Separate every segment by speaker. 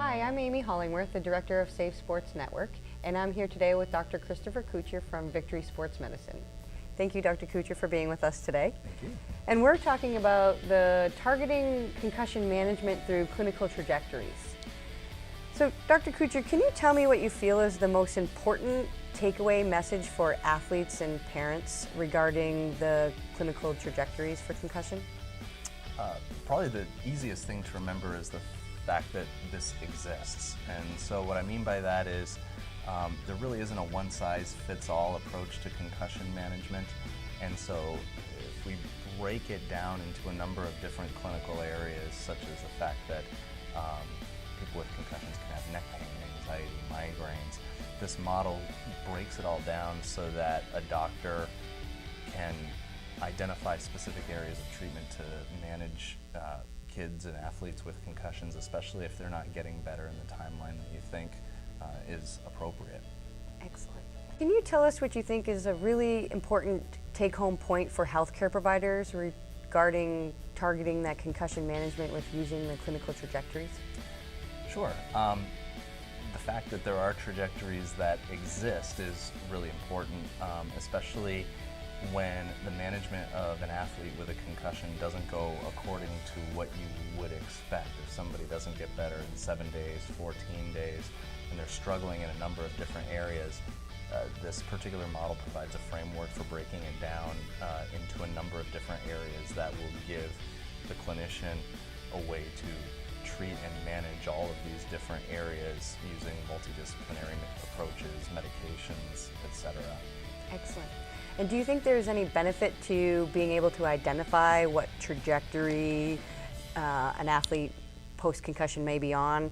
Speaker 1: Hi, I'm Amy Hollingworth, the Director of Safe Sports Network, and I'm here today with Dr. Christopher Couture from Victory Sports Medicine. Thank you, Dr. Couture, for being with us today.
Speaker 2: Thank you.
Speaker 1: And we're talking about the targeting concussion management through clinical trajectories. So, Dr. Couture, can you tell me what you feel is the most important takeaway message for athletes and parents regarding the clinical trajectories for concussion?
Speaker 2: Probably the easiest thing to remember is the fact that this exists. And so what I mean by that is there really isn't a one-size-fits-all approach to concussion management. And so if we break it down into a number of different clinical areas, such as the fact that people with concussions can have neck pain, anxiety, migraines, this model breaks it all down so that a doctor can identify specific areas of treatment to manage kids and athletes with concussions, especially if they're not getting better in the timeline that you think is appropriate.
Speaker 1: Excellent. Can you tell us what you think is a really important take-home point for healthcare providers regarding targeting that concussion management with using the clinical trajectories?
Speaker 2: Sure. The fact that there are trajectories that exist is really important, especially when the management of an athlete with a concussion doesn't go according to what you would expect. If somebody doesn't get better in 7 days, 14 days, and they're struggling in a number of different areas, this particular model provides a framework for breaking it down into a number of different areas that will give the clinician a way to treat and manage all of these different areas using multidisciplinary approaches, medications, etc.
Speaker 1: Excellent. And do you think there's any benefit to being able to identify what trajectory an athlete post-concussion may be on,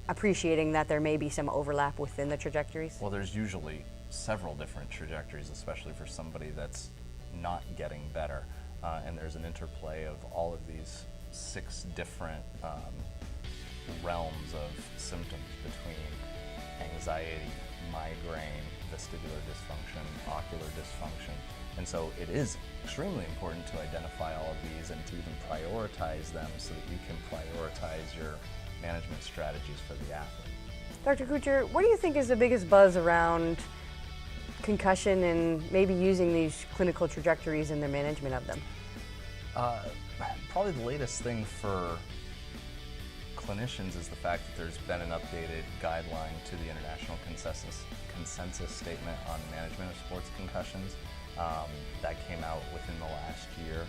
Speaker 1: appreciating that there may be some overlap within the trajectories?
Speaker 2: Well, there's usually several different trajectories, especially for somebody that's not getting better. And there's an interplay of all of these 6 different realms of symptoms between anxiety, migraine, vestibular dysfunction, ocular dysfunction. And so it is extremely important to identify all of these and to even prioritize them so that you can prioritize your management strategies for the athlete.
Speaker 1: Dr. Couture, what do you think is the biggest buzz around concussion and maybe using these clinical trajectories in the management of them?
Speaker 2: Probably the latest thing for clinicians is the fact that there's been an updated guideline to the International Consensus Statement on the Management of Sports Concussions that came out within the last year,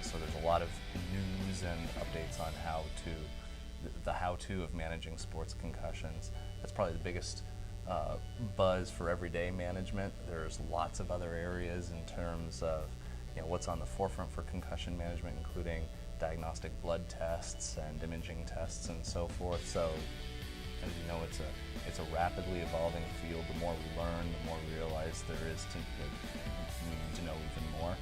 Speaker 2: so there's a lot of news and updates on the how-to of managing sports concussions. That's probably the biggest buzz for everyday management. There's lots of other areas in terms of what's on the forefront for concussion management, including diagnostic blood tests and imaging tests and so forth. So, as you know, it's a rapidly evolving field. The more we learn, the more we realize there is we need to know even more.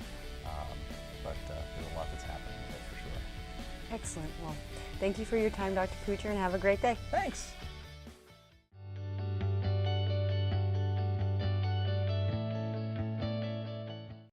Speaker 2: But there's a lot that's happening with it for sure.
Speaker 1: Excellent. Well, thank you for your time, Dr. Couture, and have a great day.
Speaker 2: Thanks.